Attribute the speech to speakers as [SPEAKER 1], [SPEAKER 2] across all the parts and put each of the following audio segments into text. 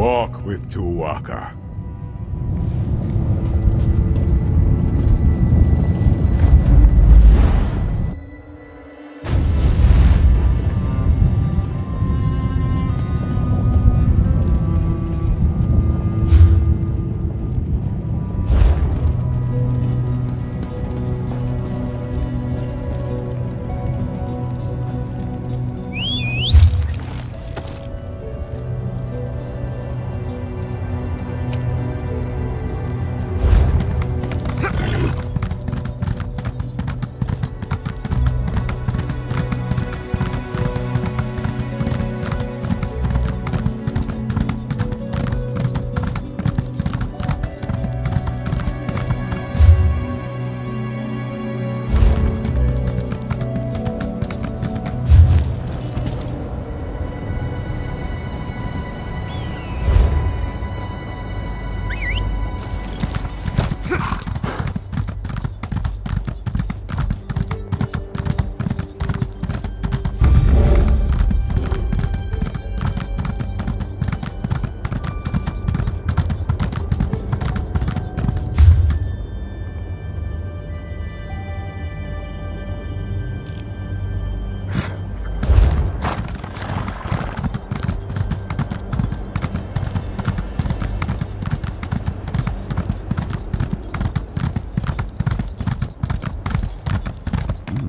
[SPEAKER 1] Walk with Tuwaka.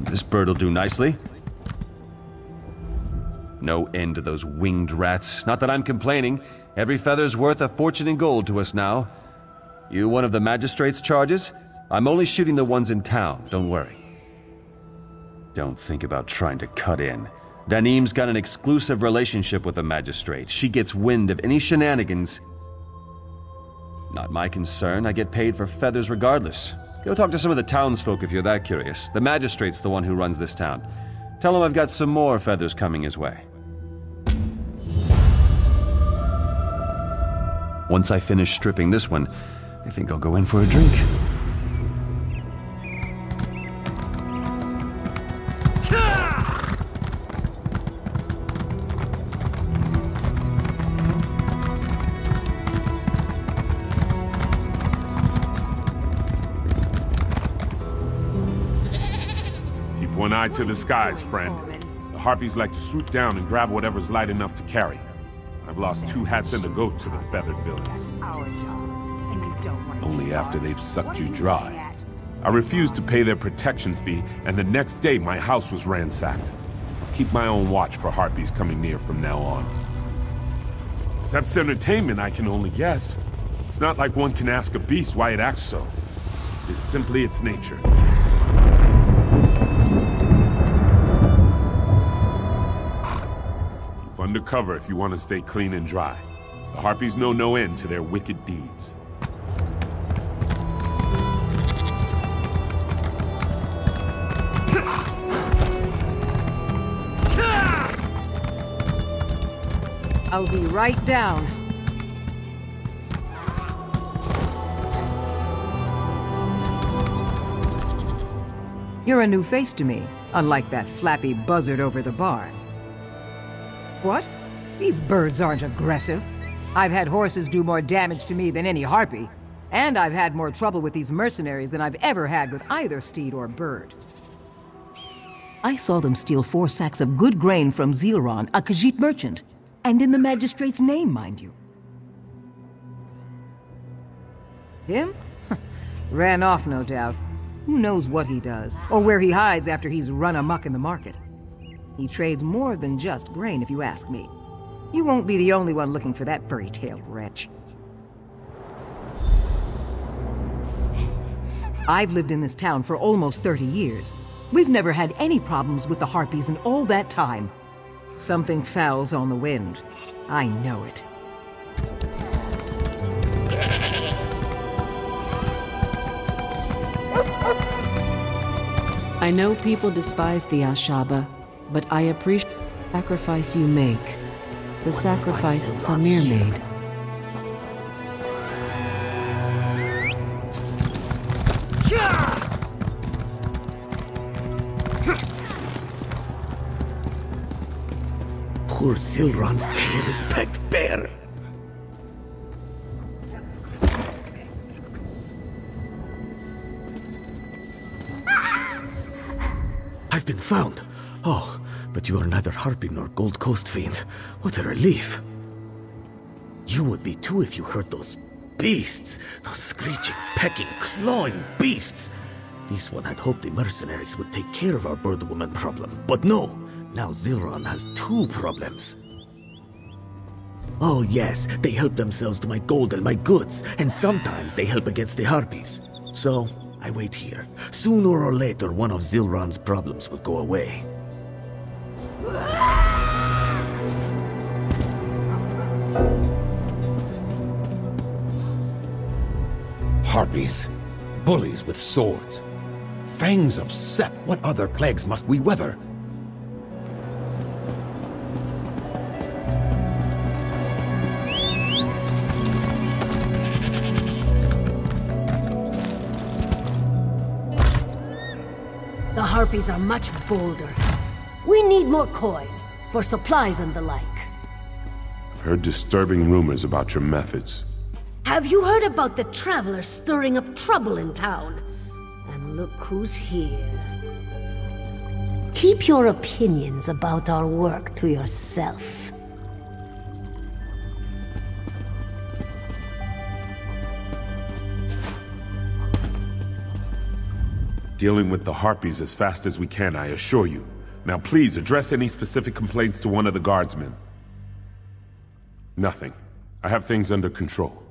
[SPEAKER 2] This bird'll do nicely. No end to those winged rats. Not that I'm complaining. Every feather's worth a fortune in gold to us now. You one of the magistrate's charges? I'm only shooting the ones in town, don't worry. Don't think about trying to cut in. Danim's got an exclusive relationship with the magistrate. She gets wind of any shenanigans. Not my concern. I get paid for feathers regardless. Go talk to some of the townsfolk if you're that curious. The magistrate's the one who runs this town. Tell him I've got some more feathers coming his way. Once I finish stripping this one, I think I'll go in for a drink.
[SPEAKER 1] One eye to the skies, friend. The Harpies like to swoop down and grab whatever's light enough to carry. I've lost 2 hats and a goat to the feathered buildings. Only after they've sucked you dry. I refused to pay their protection fee, and the next day my house was ransacked. Keep my own watch for Harpies coming near from now on. Zep's entertainment, I can only guess. It's not like one can ask a beast why it acts so. It is simply its nature. Undercover if you want to stay clean and dry. The Harpies know no end to their wicked deeds.
[SPEAKER 3] I'll be right down. You're a new face to me, unlike that flappy buzzard over the bar. What? These birds aren't aggressive. I've had horses do more damage to me than any harpy. And I've had more trouble with these mercenaries than I've ever had with either steed or bird. I saw them steal 4 sacks of good grain from Zilron, a Khajiit merchant. And in the magistrate's name, mind you. Him? Ran off, no doubt. Who knows what he does, or where he hides after he's run amok in the market. He trades more than just grain, if you ask me. You won't be the only one looking for that furry-tailed wretch. I've lived in this town for almost 30 years. We've never had any problems with the Harpies in all that time. Something foul's on the wind. I know it.
[SPEAKER 4] I know people despise the Ashaba, but I appreciate the sacrifice you make. The sacrifice Samir made.
[SPEAKER 5] Poor Zilron's tail is pecked bare. I've been found. Oh, but you are neither Harpy nor Gold Coast Fiend. What a relief. You would be too if you heard those beasts. Those screeching, pecking, clawing beasts. This one had hoped the mercenaries would take care of our bird woman problem. But no, now Zilron has two problems. Oh yes, they help themselves to my gold and my goods, and sometimes they help against the Harpies. So, I wait here. Sooner or later, one of Zilron's problems will go away.
[SPEAKER 6] Harpies, bullies with swords, fangs of Set, what other plagues must we weather?
[SPEAKER 7] The Harpies are much bolder. We need more coin, for supplies and the like.
[SPEAKER 1] I've heard disturbing rumors about your methods.
[SPEAKER 7] Have you heard about the travelers stirring up trouble in town? And look who's here. Keep your opinions about our work to yourself.
[SPEAKER 1] Dealing with the Harpies as fast as we can, I assure you. Now please, address any specific complaints to one of the guardsmen. Nothing. I have things under control.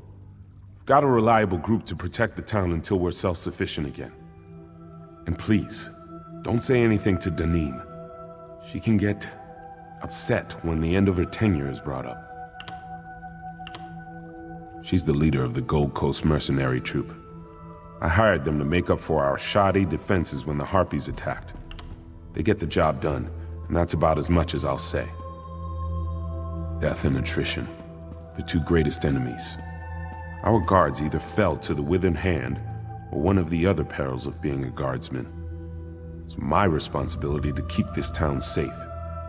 [SPEAKER 1] I've got a reliable group to protect the town until we're self-sufficient again. And please, don't say anything to Danim. She can get upset when the end of her tenure is brought up. She's the leader of the Gold Coast mercenary troop. I hired them to make up for our shoddy defenses when the Harpies attacked. They get the job done, and that's about as much as I'll say. Death and attrition, the two greatest enemies. Our guards either fell to the withered hand, or one of the other perils of being a guardsman. It's my responsibility to keep this town safe,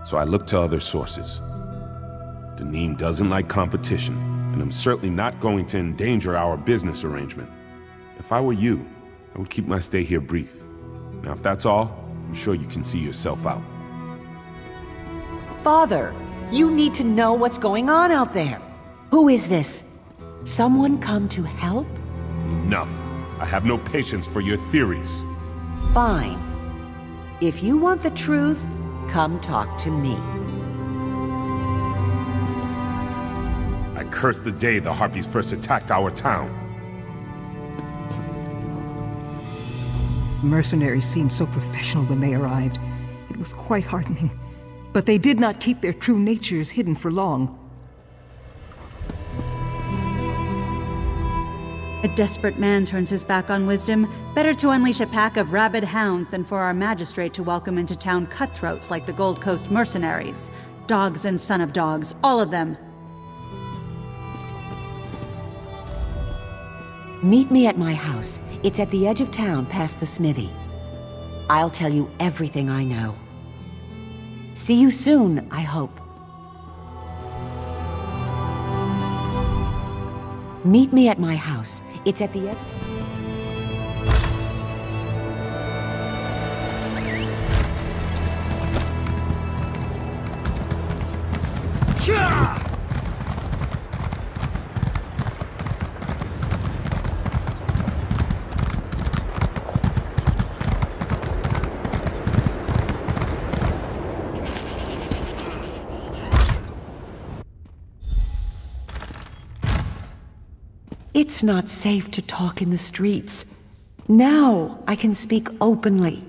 [SPEAKER 1] so I look to other sources. Danim doesn't like competition, and I'm certainly not going to endanger our business arrangement. If I were you, I would keep my stay here brief. Now, if that's all, I'm sure you can see yourself out.
[SPEAKER 8] Father, you need to know what's going on out there. Who is this? Someone come to help?
[SPEAKER 1] Enough. I have no patience for your theories.
[SPEAKER 8] Fine. If you want the truth, come talk to me.
[SPEAKER 1] I curse the day the Harpies first attacked our town.
[SPEAKER 3] Mercenaries seemed so professional when they arrived. It was quite heartening. But they did not keep their true natures hidden for long.
[SPEAKER 9] A desperate man turns his back on wisdom. Better to unleash a pack of rabid hounds than for our magistrate to welcome into town cutthroats like the Gold Coast mercenaries. Dogs and son of dogs, all of them.
[SPEAKER 8] Meet me at my house. It's at the edge of town past the smithy. I'll tell you everything I know. See you soon, I hope. Meet me at my house. It's at the edge... It's not safe to talk in the streets. Now I can speak openly.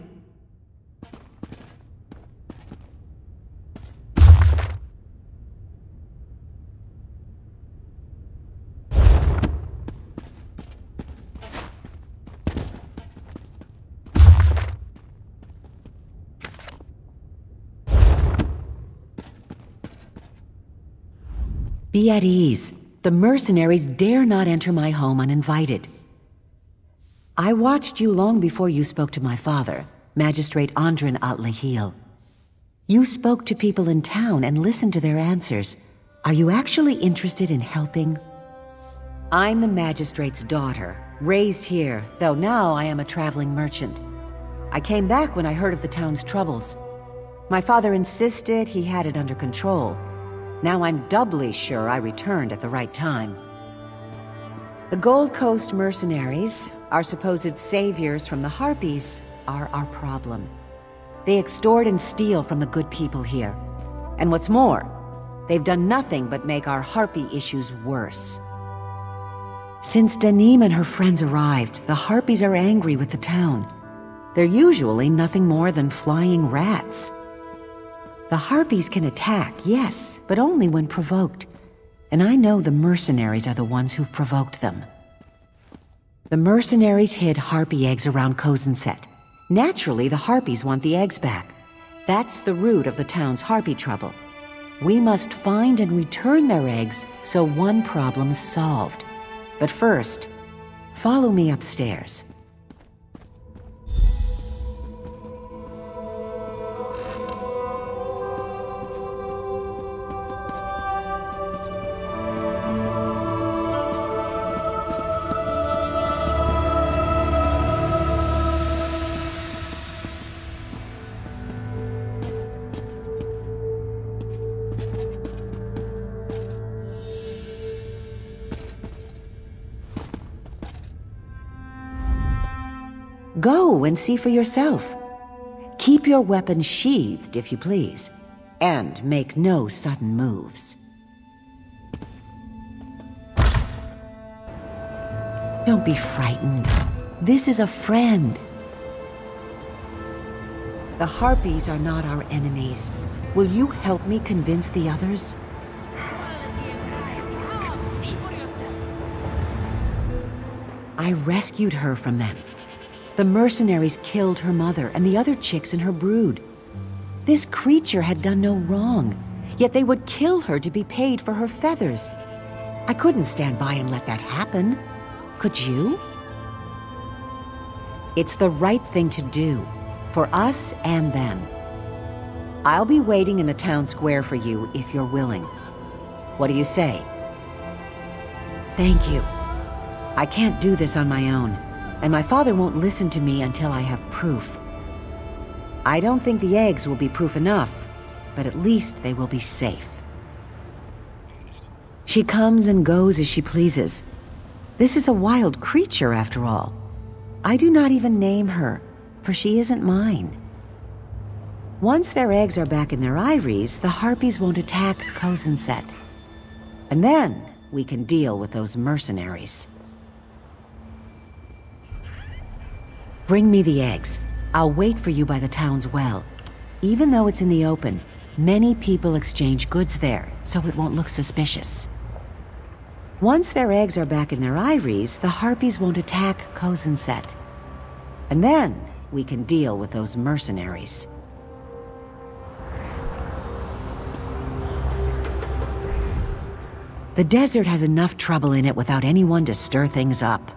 [SPEAKER 8] Be at ease. The mercenaries dare not enter my home uninvited. I watched you long before you spoke to my father, Magistrate Andrin Atlahil. You spoke to people in town and listened to their answers. Are you actually interested in helping? I'm the magistrate's daughter, raised here, though now I am a traveling merchant. I came back when I heard of the town's troubles. My father insisted he had it under control. Now I'm doubly sure I returned at the right time. The Gold Coast mercenaries, our supposed saviors from the Harpies, are our problem. They extort and steal from the good people here. And what's more, they've done nothing but make our Harpy issues worse. Since Danim and her friends arrived, the Harpies are angry with the town. They're usually nothing more than flying rats. The Harpies can attack, yes, but only when provoked. And I know the mercenaries are the ones who've provoked them. The mercenaries hid Harpy eggs around Kozenset. Naturally, the Harpies want the eggs back. That's the root of the town's Harpy trouble. We must find and return their eggs so one problem's solved. But first, follow me upstairs. Go and see for yourself. Keep your weapon sheathed, if you please, and make no sudden moves. Don't be frightened. This is a friend. The Harpies are not our enemies. Will you help me convince the others? I rescued her from them. The mercenaries killed her mother and the other chicks in her brood. This creature had done no wrong, yet they would kill her to be paid for her feathers. I couldn't stand by and let that happen. Could you? It's the right thing to do, for us and them. I'll be waiting in the town square for you if you're willing. What do you say? Thank you. I can't do this on my own. And my father won't listen to me until I have proof. I don't think the eggs will be proof enough, but at least they will be safe. She comes and goes as she pleases. This is a wild creature, after all. I do not even name her, for she isn't mine. Once their eggs are back in their eyries, the Harpies won't attack Kozenset. And then we can deal with those mercenaries. Bring me the eggs. I'll wait for you by the town's well. Even though it's in the open, many people exchange goods there, so it won't look suspicious. Once their eggs are back in their eyries, the Harpies won't attack Kozenset. And then we can deal with those mercenaries. The desert has enough trouble in it without anyone to stir things up.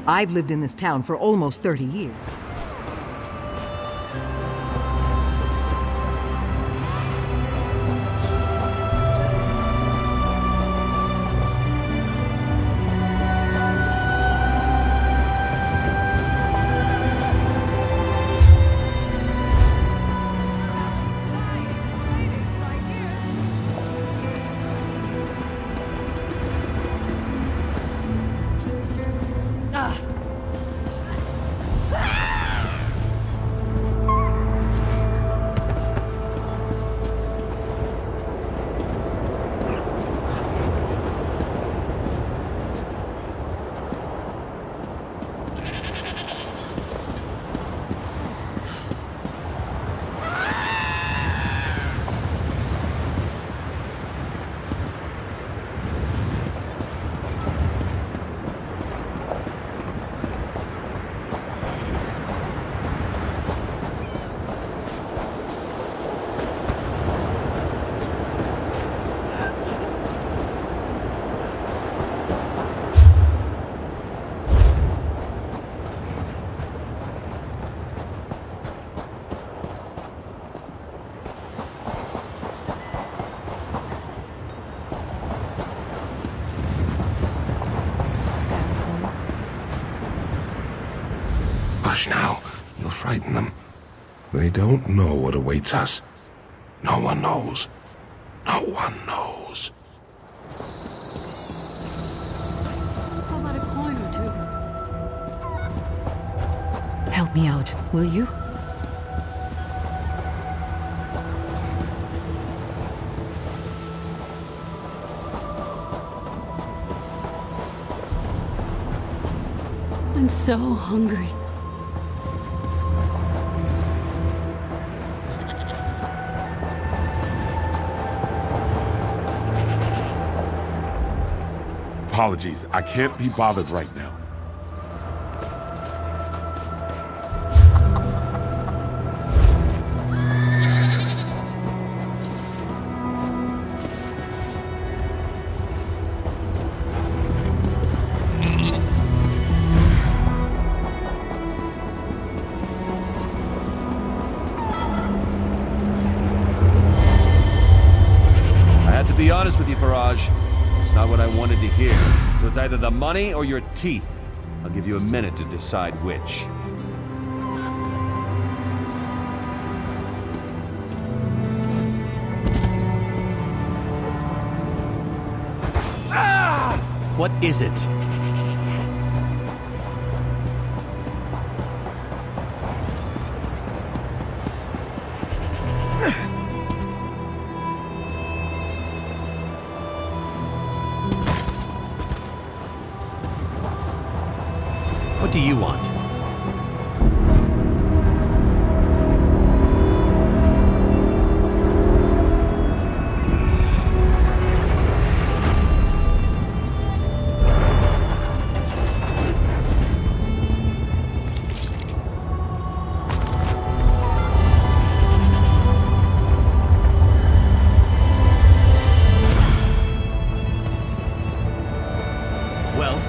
[SPEAKER 3] I've lived in this town for almost 30 years.
[SPEAKER 6] Hush now. You'll frighten them. They don't know what awaits us. No one knows. No one knows.
[SPEAKER 9] How about a coin or two?
[SPEAKER 8] Help me out, will you?
[SPEAKER 9] I'm so hungry.
[SPEAKER 1] Apologies, I can't be bothered right now.
[SPEAKER 2] To be honest with you, Faraj, it's not what I wanted to hear. So it's either the money or your teeth. I'll give you a minute to decide which. Ah! What is it? What do you want? Well,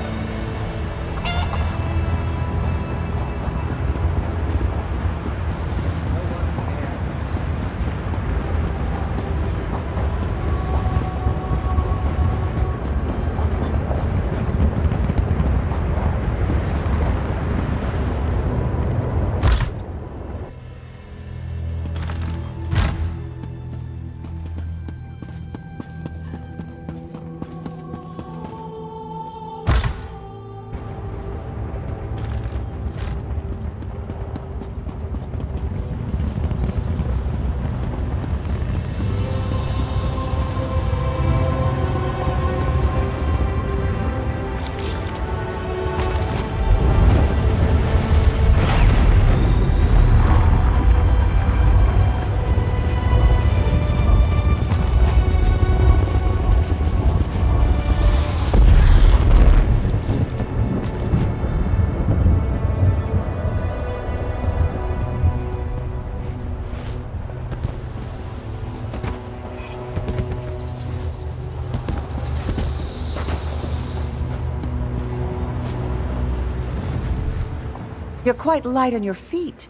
[SPEAKER 8] You're quite light on your feet.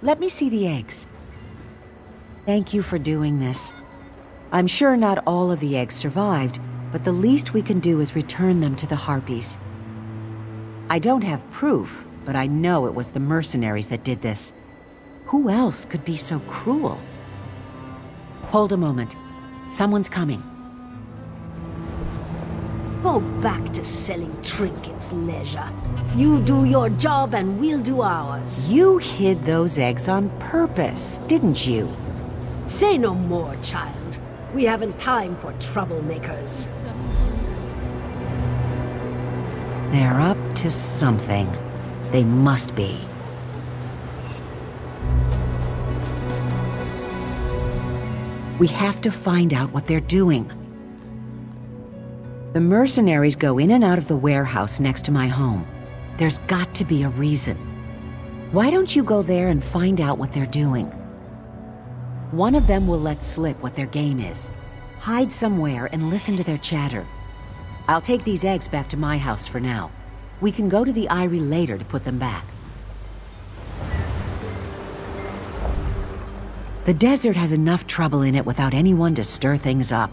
[SPEAKER 8] Let me see the eggs. Thank you for doing this. I'm sure not all of the eggs survived, but the least we can do is return them to the Harpies. I don't have proof, but I know it was the mercenaries that did this. Who else could be so cruel? Hold a moment. Someone's coming.
[SPEAKER 7] Go back to selling trinkets, leisure. You do your job and we'll do ours.
[SPEAKER 8] You hid those eggs on purpose, didn't you?
[SPEAKER 7] Say no more, child. We haven't time for troublemakers.
[SPEAKER 8] They're up to something. They must be. We have to find out what they're doing. The mercenaries go in and out of the warehouse next to my home. There's got to be a reason. Why don't you go there and find out what they're doing? One of them will let slip what their game is. Hide somewhere and listen to their chatter. I'll take these eggs back to my house for now. We can go to the Eyrie later to put them back. The desert has enough trouble in it without anyone to stir things up.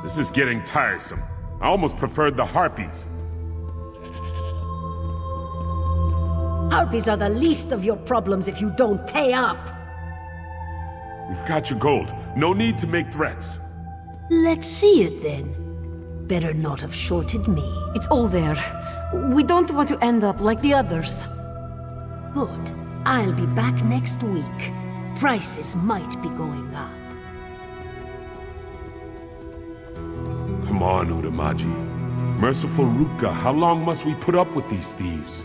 [SPEAKER 1] This is getting tiresome. I almost preferred the harpies.
[SPEAKER 7] Harpies are the least of your problems if you don't pay up.
[SPEAKER 1] We've got your gold. No need to make threats.
[SPEAKER 7] Let's see it then. Better not have shorted me.
[SPEAKER 10] It's all there. We don't want to end up like the others.
[SPEAKER 7] Good. I'll be back next week. Prices might be going up.
[SPEAKER 1] Come on, Udamaji. Merciful Ruka, how long must we put up with these thieves?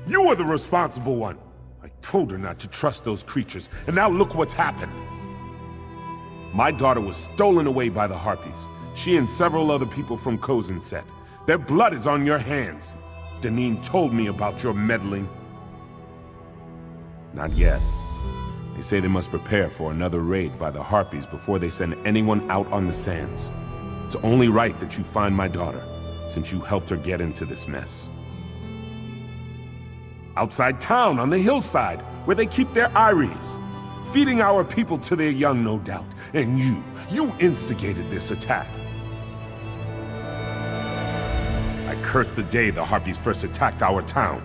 [SPEAKER 1] You are the responsible one. I told her not to trust those creatures, and now look what's happened. My daughter was stolen away by the Harpies. She and several other people from Kozenset. Their blood is on your hands. Deneen told me about your meddling. Not yet. They say they must prepare for another raid by the Harpies before they send anyone out on the sands. It's only right that you find my daughter, since you helped her get into this mess. Outside town, on the hillside, where they keep their eyries. Feeding our people to their young, no doubt. And you instigated this attack. I curse the day the Harpies first attacked our town.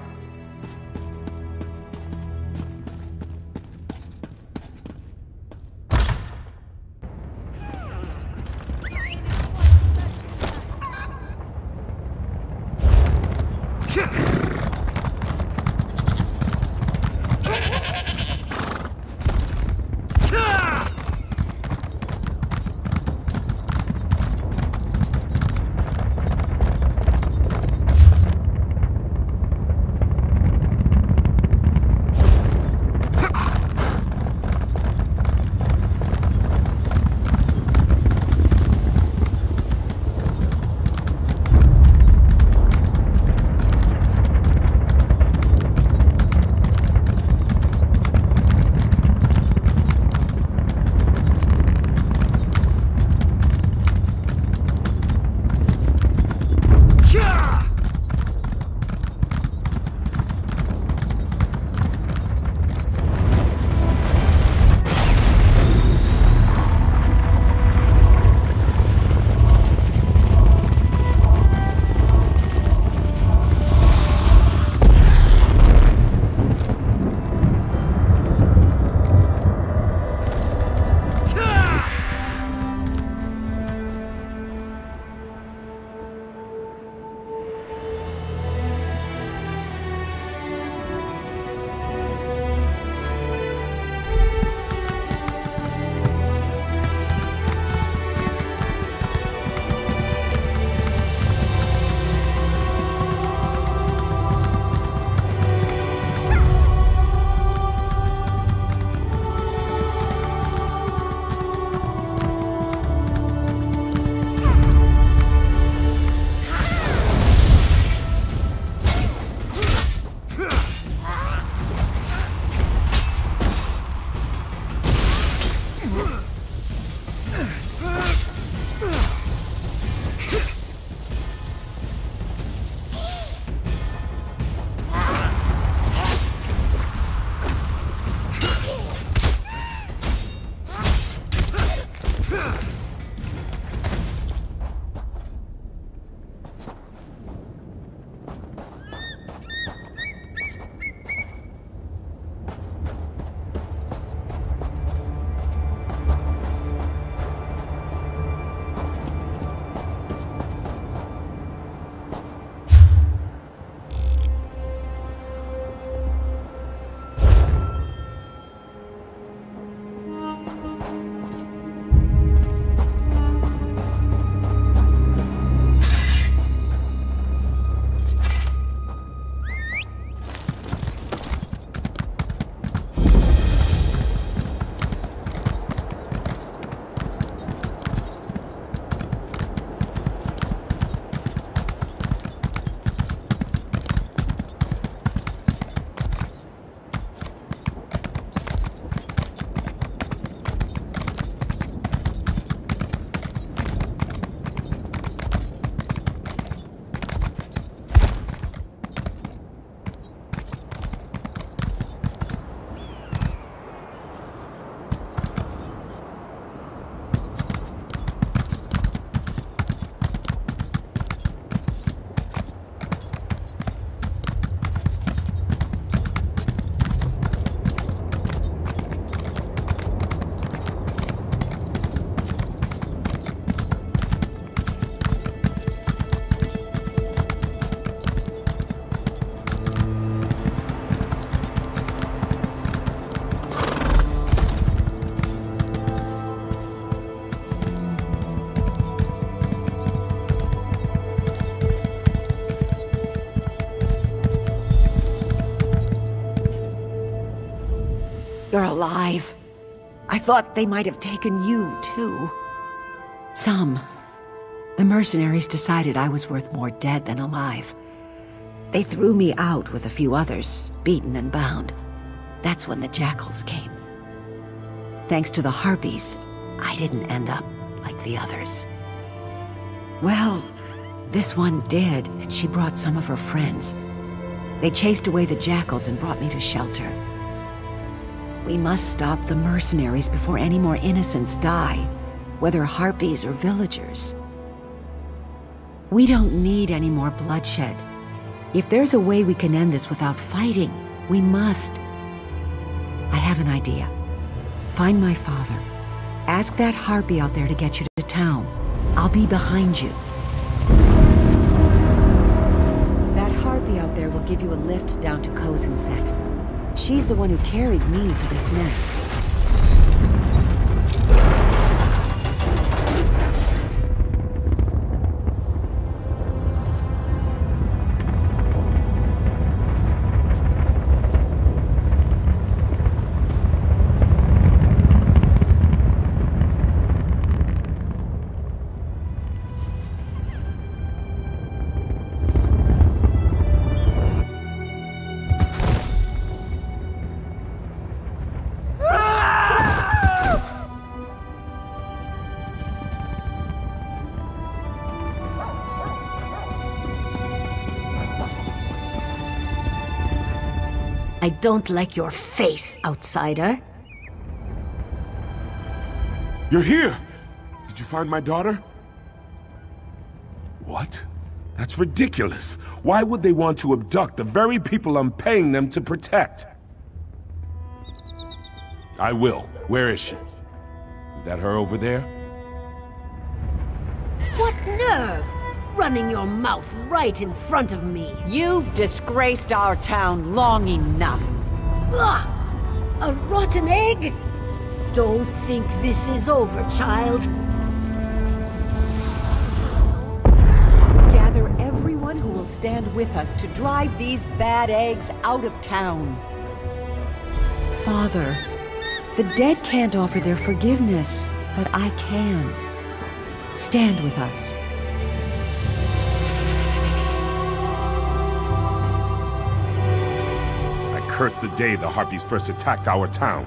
[SPEAKER 8] alive. I thought they might have taken you, too. Some. The mercenaries decided I was worth more dead than alive. They threw me out with a few others, beaten and bound. That's when the jackals came. Thanks to the harpies, I didn't end up like the others. Well, this one did, and she brought some of her friends. They chased away the jackals and brought me to shelter. We must stop the mercenaries before any more innocents die, whether harpies or villagers. We don't need any more bloodshed. If there's a way we can end this without fighting, we must. I have an idea. Find my father. Ask that harpy out there to get you to town. I'll be behind you. That harpy out there will give you a lift down to Kozenset. She's the one who carried me to this nest.
[SPEAKER 7] I don't like your face, outsider.
[SPEAKER 1] You're here! Did you find my daughter? What? That's ridiculous. Why would they want to abduct the very people I'm paying them to protect? I will. Where is she? Is that her over there?
[SPEAKER 7] What nerve! Running your mouth right in front of me.
[SPEAKER 8] You've disgraced our town long enough.
[SPEAKER 7] Ugh! A rotten egg? Don't think this is over, child.
[SPEAKER 8] Gather everyone who will stand with us to drive these bad eggs out of town. Father, the dead can't offer their forgiveness, but I can. Stand with us.
[SPEAKER 1] I curse the day the Harpies first attacked our town.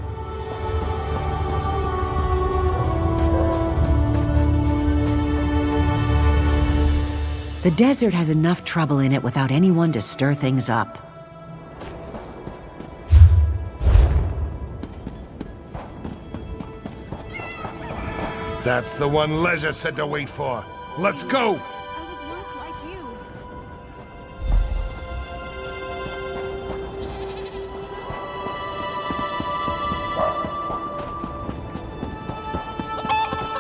[SPEAKER 8] The desert has enough trouble in it without anyone to stir things up.
[SPEAKER 6] That's the one Leisure said to wait for. Let's go!
[SPEAKER 9] I was once like you.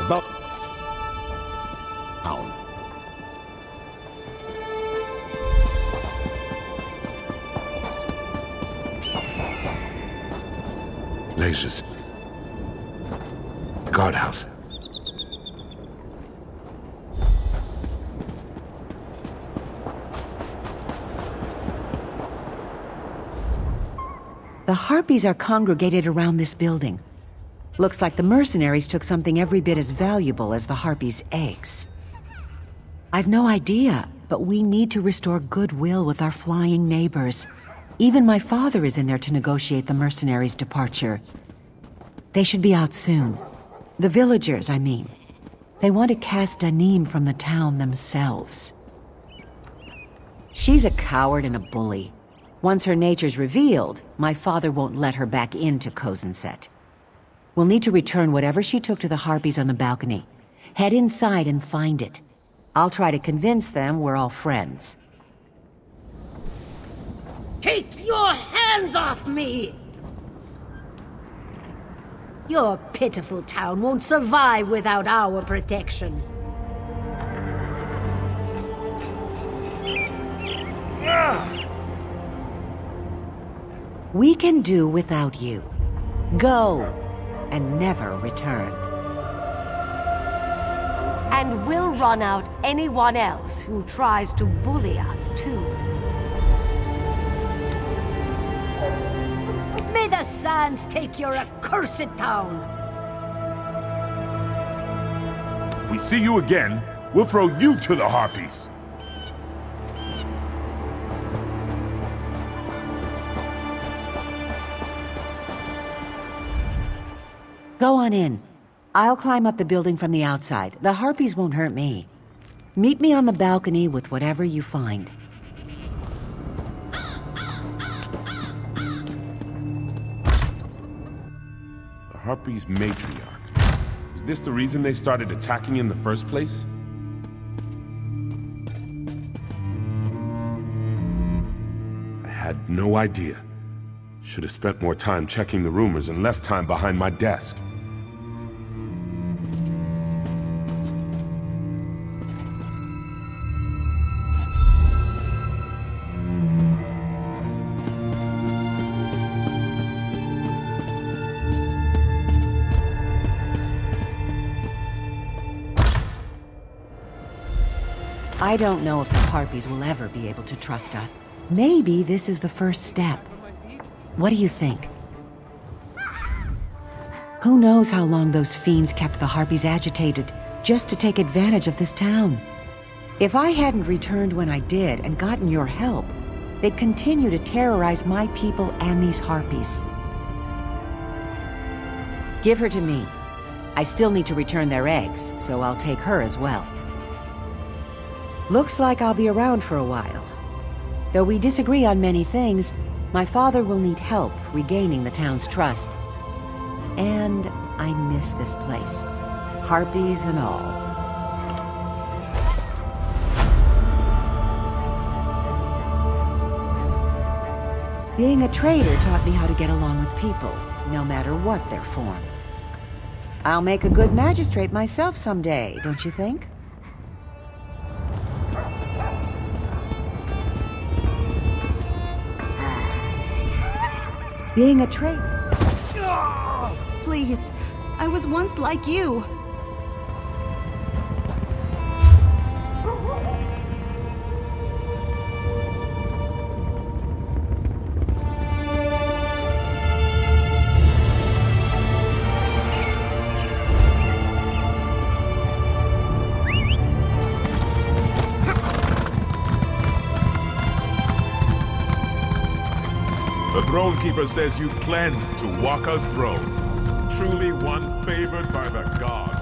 [SPEAKER 6] About... Ow. Leisure's guardhouse.
[SPEAKER 8] The Harpies are congregated around this building. Looks like the mercenaries took something every bit as valuable as the Harpies' eggs. I've no idea, but we need to restore goodwill with our flying neighbors. Even my father is in there to negotiate the mercenaries' departure. They should be out soon. The villagers, I mean. They want to cast Danim from the town themselves. She's a coward and a bully. Once her nature's revealed, my father won't let her back into Kozenset. We'll need to return whatever she took to the Harpies on the balcony. Head inside and find it. I'll try to convince them we're all friends.
[SPEAKER 7] Take your hands off me! Your pitiful town won't survive without our protection.
[SPEAKER 8] We can do without you. Go, and never return.
[SPEAKER 10] And we'll run out anyone else who tries to bully us, too.
[SPEAKER 7] May the sands take your accursed town!
[SPEAKER 1] If we see you again, we'll throw you to the Harpies!
[SPEAKER 8] Go on in. I'll climb up the building from the outside. The Harpies won't hurt me. Meet me on the balcony with whatever you find.
[SPEAKER 1] The Harpies matriarch. Is this the reason they started attacking in the first place? I had no idea. Should have spent more time checking the rumors and less time behind my desk.
[SPEAKER 8] I don't know if the Harpies will ever be able to trust us. Maybe this is the first step. What do you think? Who knows how long those fiends kept the Harpies agitated, just to take advantage of this town. If I hadn't returned when I did and gotten your help, they'd continue to terrorize my people and these Harpies. Give her to me. I still need to return their eggs, so I'll take her as well. Looks like I'll be around for a while. Though we disagree on many things, my father will need help regaining the town's trust. And I miss this place. Harpies and all. Being a trader taught me how to get along with people, no matter what their form. I'll make a good magistrate myself someday, don't you think? Being a trader...
[SPEAKER 9] Please, I was once like you.
[SPEAKER 11] The Throne Keeper says you cleansed to walk us throne. Truly one favored by the gods.